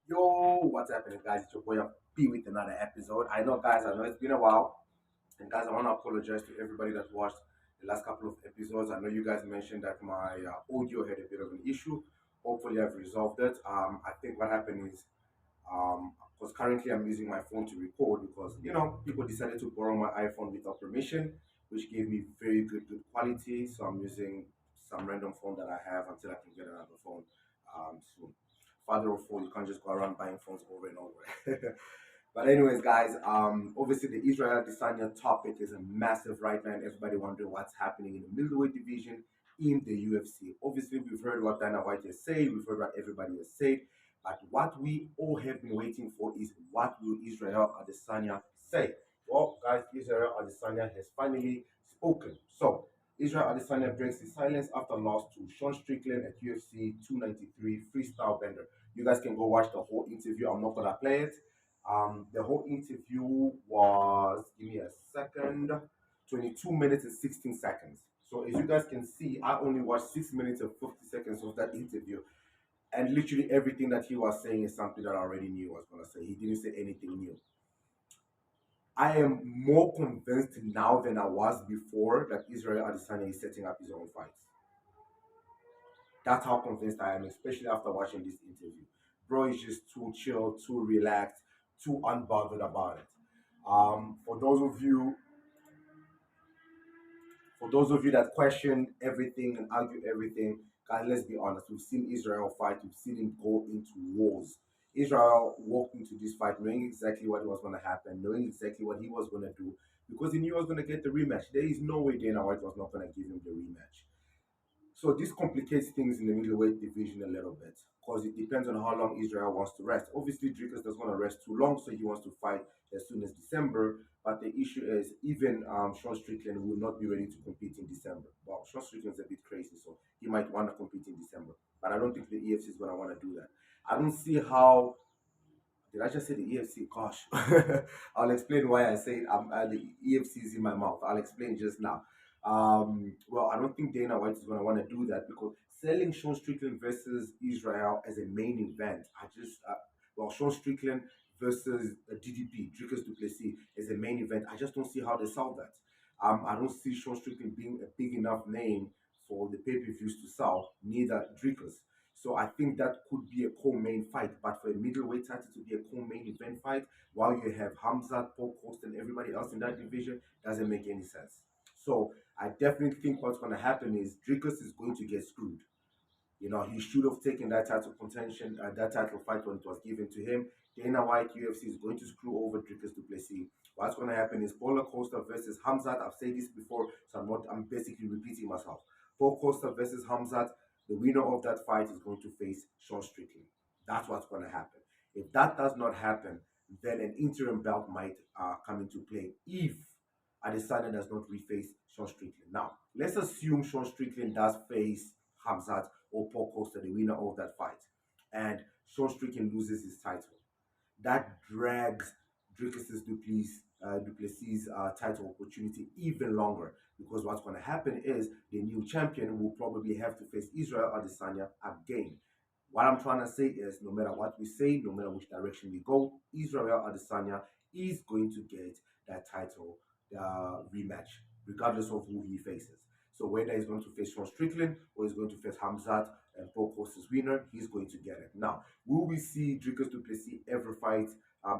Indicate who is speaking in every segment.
Speaker 1: Yo, what's happening, guys? It's your boy P with another episode. I know it's been a while, and guys, I want to apologize to everybody that watched the last couple of episodes. I know you guys mentioned that my audio had a bit of an issue. Hopefully, I've resolved it. I think what happened is, because currently I'm using my phone to record because people decided to borrow my iPhone without permission, which gave me very good quality. So I'm using some random phone that I have until I can get another phone soon. Father of four, you can't just go around buying phones over and over. But anyways, guys, obviously the Israel Adesanya topic is a massive right now, and everybody wondering what's happening in the middleweight division in the UFC. Obviously, we've heard what Dana White has said, we've heard what everybody has said, but what we all have been waiting for is what will Israel Adesanya say? Well, guys, Israel Adesanya has finally spoken. So, Israel Adesanya breaks his silence after loss to Sean Strickland at UFC 293 freestyle bender. You guys can go watch the whole interview. I'm not gonna play it. The whole interview was, give me a second, 22 minutes and 16 seconds. So as you guys can see, I only watched 6 minutes and 50 seconds of that interview. And literally everything that he was saying is something that I already knew I was going to say. He didn't say anything new. I am more convinced now than I was before that Israel Adesanya is setting up his own fights. That's how convinced I am, especially after watching this interview. Bro is just too chill, too relaxed, too unbothered about it. For those of you, that question everything and argue everything, guys, let's be honest. We've seen Israel fight. We've seen him go into wars. Israel walked into this fight knowing exactly what was going to happen, knowing exactly what he was going to do, because he knew he was going to get the rematch. There is no way Dana White was not going to give him the rematch. So this complicates things in the middleweight division a little bit because it depends on how long Israel wants to rest. Obviously, Dricus doesn't want to rest too long, so he wants to fight as soon as December. But the issue is even Sean Strickland will not be ready to compete in December. Well, Sean Strickland's a bit crazy, so he might want to compete in December. But I don't think the EFC is going to want to do that. I don't see how. Did I just say the EFC? Gosh, I'll explain why I say the EFC is in my mouth. I'll explain just now. Well, I don't think Dana White is going to want to do that because selling Sean Strickland versus Israel as a main event, well, Sean Strickland versus DDP, Dricus Duplessis, as a main event, I just don't see how they sell that. I don't see Sean Strickland being a big enough name for the pay per views to sell, neither Dricus. So I think that could be a co-main fight. But for a middleweight title to be a co-main event fight, while you have Hamzat, Paul Coast, and everybody else in that division, doesn't make any sense. So I definitely think what's going to happen is Dricus is going to get screwed. He should have taken that title contention, that title fight when it was given to him. Dana White UFC is going to screw over Dricus Duplessis. What's going to happen is Paulo Costa versus Hamzat. I've said this before, so I'm basically repeating myself. Paul Costa versus Hamzat. The winner of that fight is going to face Sean Strickland. That's what's going to happen. If that does not happen, then an interim belt might come into play if Adesanya does not reface Sean Strickland. Now, let's assume Sean Strickland does face Hamzat or Paul Costa, the winner of that fight, and Sean Strickland loses his title. That drags Duplessis' title opportunity even longer because what's going to happen is the new champion will probably have to face Israel Adesanya again. What I'm trying to say is no matter what we say, no matter which direction we go, Israel Adesanya is going to get that title rematch, regardless of who he faces. So whether he's going to face Sean Strickland or he's going to face Hamzat and Paul Costa's winner, he's going to get it. Now, will we see Dricus Duplessis ever fight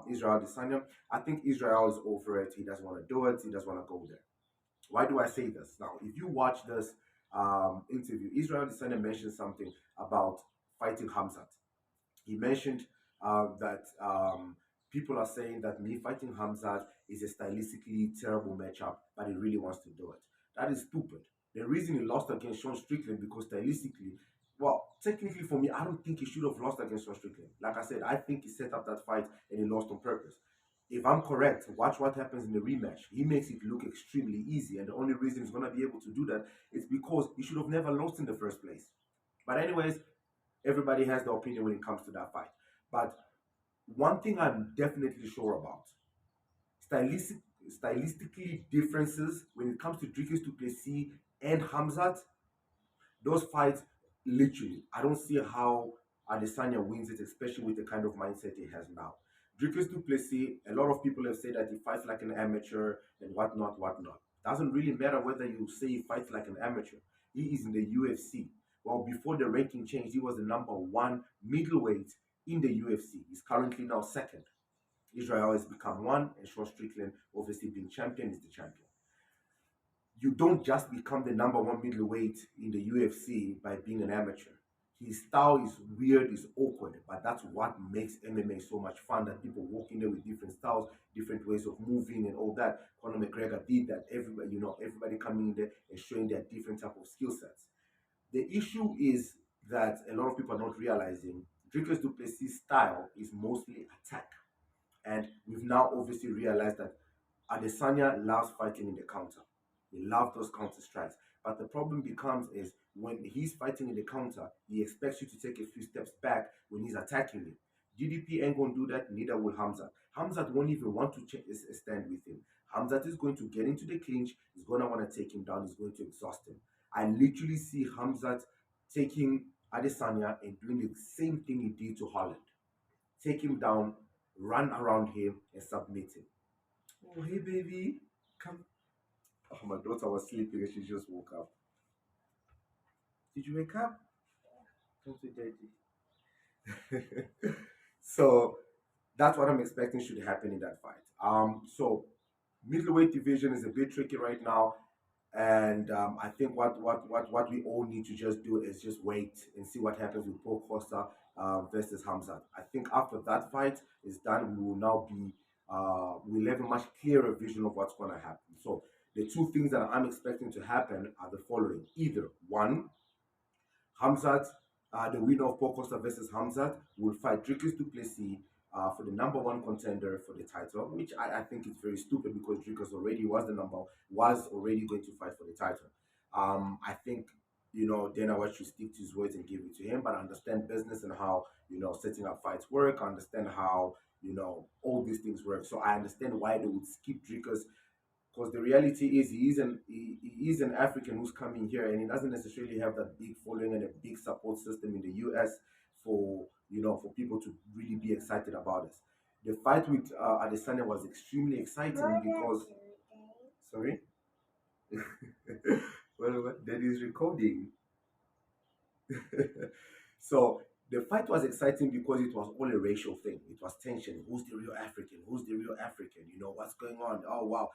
Speaker 1: Israel Adesanya? I think Israel is over it. He doesn't want to do it. He doesn't want to go there. Why do I say this? Now, if you watch this interview, Israel Adesanya mentioned something about fighting Hamzat. He mentioned that people are saying that me fighting Hamzat is a stylistically terrible matchup, but he really wants to do it. That is stupid. The reason he lost against Sean Strickland because stylistically, well, technically for me, I don't think he should have lost against Sean Strickland. Like I said, I think he set up that fight and he lost on purpose. If I'm correct, watch what happens in the rematch. He makes it look extremely easy, and the only reason he's going to be able to do that is because he should have never lost in the first place. But anyways, everybody has their opinion when it comes to that fight. But one thing I'm definitely sure about, stylistically differences when it comes to Dricus Duplessis and Hamzat, those fights, literally, I don't see how Adesanya wins it, especially with the kind of mindset he has now. Dricus du Plessis, a lot of people have said that he fights like an amateur and whatnot, whatnot. Doesn't really matter whether you say he fights like an amateur. He is in the UFC. Well, before the ranking changed, he was the number one middleweight in the UFC. He's currently now second. Israel has become one, and Sean Strickland, obviously being champion, is the champion. You don't just become the number one middleweight in the UFC by being an amateur. His style is weird, is awkward, but that's what makes MMA so much fun. That people walk in there with different styles, different ways of moving, and all that. Conor McGregor did that. Everybody, everybody coming in there and showing their different type of skill sets. The issue is that a lot of people are not realizing Dricus du Plessis' style is mostly attack. And we've now obviously realized that Adesanya loves fighting in the counter. He loves those counter strikes. But the problem becomes is when he's fighting in the counter, he expects you to take a few steps back when he's attacking you. DDP ain't gonna do that, neither will Hamzat. Hamzat won't even want to stand with him. Hamzat is going to get into the clinch, he's gonna want to take him down, he's going to exhaust him. I literally see Hamzat taking Adesanya and doing the same thing he did to Holland. Take him down, run around him, and submit him. Oh, hey, baby. Come. Oh, my daughter was sleeping and she just woke up. Did you wake up? Come to daddy. So that's what I'm expecting should happen in that fight. So middleweight division is a bit tricky right now, and I think what we all need to just do is just wait and see what happens with Paul Costa versus Hamzat. I think after that fight is done, we will now be we'll have a much clearer vision of what's going to happen. So the two things that I'm expecting to happen are the following: either one, Hamzat, the winner of Paul Costa versus Hamzat, will fight Dricus du Plessis for the number one contender for the title, which I think is very stupid because Dricus already was already going to fight for the title. I think Dana White should stick to his words and give it to him, but I understand business and how setting up fights work. I understand how all these things work. So I understand why they would skip Dricus because the reality is he is an African who's coming here and he doesn't necessarily have that big following and a big support system in the US for for people to really be excited about it. The fight with Adesanya was extremely exciting because sorry, what that is recording. So the fight was exciting because it was all a racial thing. It was tension. Who's the real African? Who's the real African? What's going on? Oh wow,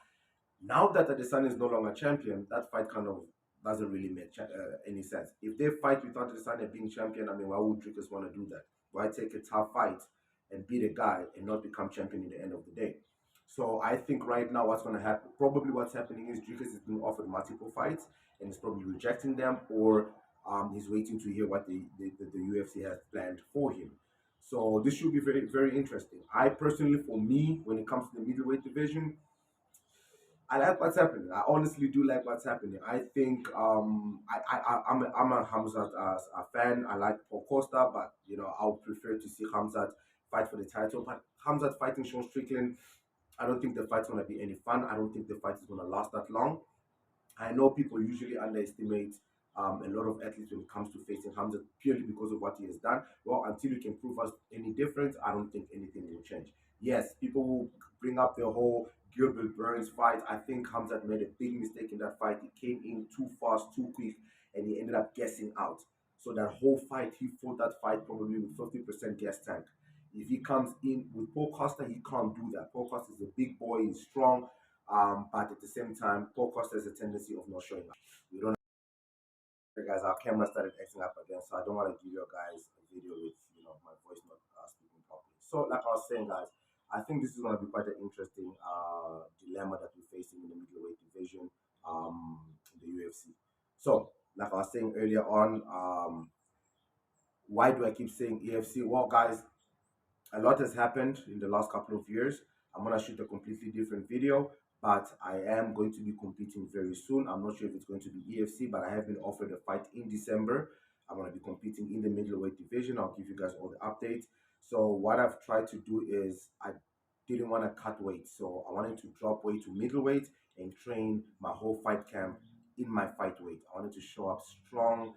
Speaker 1: now that Adesanya is no longer champion, that fight kind of doesn't really make any sense. If they fight without Adesanya being champion, I mean, why would Dricus want to do that? Why take a tough fight and beat a guy and not become champion in the end of the day? So I think right now what's going to happen, probably what's happening is Dricus is being offered multiple fights and is probably rejecting them, or he's waiting to hear what the UFC has planned for him. So this should be very, very interesting. I personally, for me, when it comes to the middleweight division, I like what's happening. I honestly do like what's happening. I think I'm a Hamzat a fan. I like Paul Costa, but I would prefer to see Hamzat fight for the title. But Hamzat fighting Sean Strickland, I don't think the fight's gonna be any fun. I don't think the fight is gonna last that long. I know people usually underestimate a lot of athletes when it comes to facing Hamza purely because of what he has done. Well, until you can prove us any different, I don't think anything will change. Yes, people will bring up the whole Gilbert Burns fight. I think Hamza made a big mistake in that fight. He came in too fast, too quick, and he ended up guessing out. So that whole fight, he fought that fight probably with 50% gas tank. If he comes in with Paul Costa, he can't do that. Paul Costa is a big boy, he's strong, but at the same time, Paul Costa has a tendency of not showing up. We don't know, guys. Our camera started acting up again, so I don't want to give you guys a video with my voice not speaking properly. So, like I was saying, guys, I think this is going to be quite an interesting dilemma that we're facing in the middleweight division in the UFC. So, like I was saying earlier on, why do I keep saying EFC? Well, guys, a lot has happened in the last couple of years. I'm gonna shoot a completely different video, but I am going to be competing very soon. I'm not sure if it's going to be EFC, but I have been offered a fight in December. I'm gonna be competing in the middleweight division. I'll give you guys all the updates. So what I've tried to do is I didn't want to cut weight, so I wanted to drop weight to middleweight and train my whole fight camp in my fight weight. I wanted to show up strong,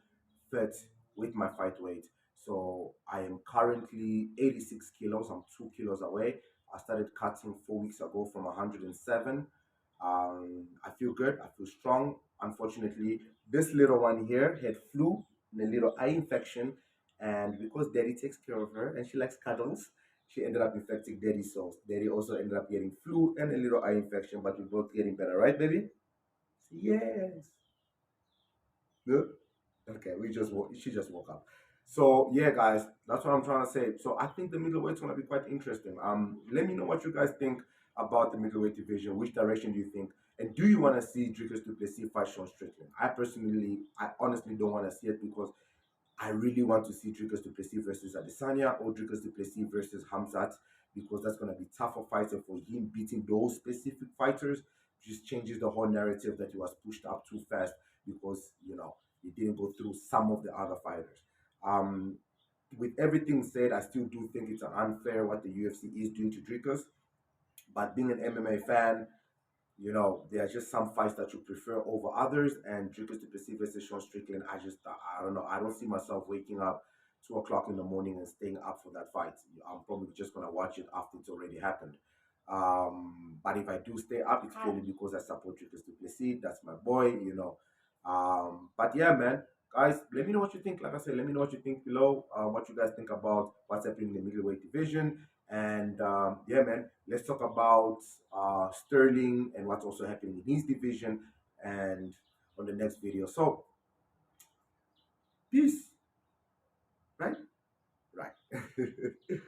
Speaker 1: fit with my fight weight. So I am currently 86 kilos. I'm 2 kilos away. I started cutting 4 weeks ago from 107. I feel good. I feel strong. Unfortunately, this little one here had flu and a little eye infection. And because daddy takes care of her and she likes cuddles, she ended up infecting daddy. So daddy also ended up getting flu and a little eye infection, but we're both getting better, right, baby? Yes. Good. Okay, she just woke up. So yeah, guys, that's what I'm trying to say. So I think the middleweight's gonna be quite interesting. Let me know what you guys think about the middleweight division. Which direction do you think? And do you want to see Dricus Duplessis fight Sean Strickland? I honestly don't want to see it because I really want to see Dricus Duplessis versus Adesanya or Dricus Duplessis versus Hamzat because that's going to be tougher fighting for him. Beating those specific fighters just changes the whole narrative that he was pushed up too fast because, he didn't go through some of the other fighters. Um, with everything said, I still do think it's unfair what the UFC is doing to Dricus. But being an MMA fan, there are just some fights that you prefer over others. And Dricus Du Plessis versus Sean Strickland, I don't know. I don't see myself waking up 2 o'clock in the morning and staying up for that fight. I'm probably just gonna watch it after it's already happened. But if I do stay up, it's purely because I support Dricus Du Plessis. That's my boy. But yeah, man, guys, let me know what you think. Like I said, let me know what you think below. What you guys think about what's happening in the middleweight division. And yeah, man, let's talk about Sterling and what's also happening in his division and on the next video. So, peace, right? Right.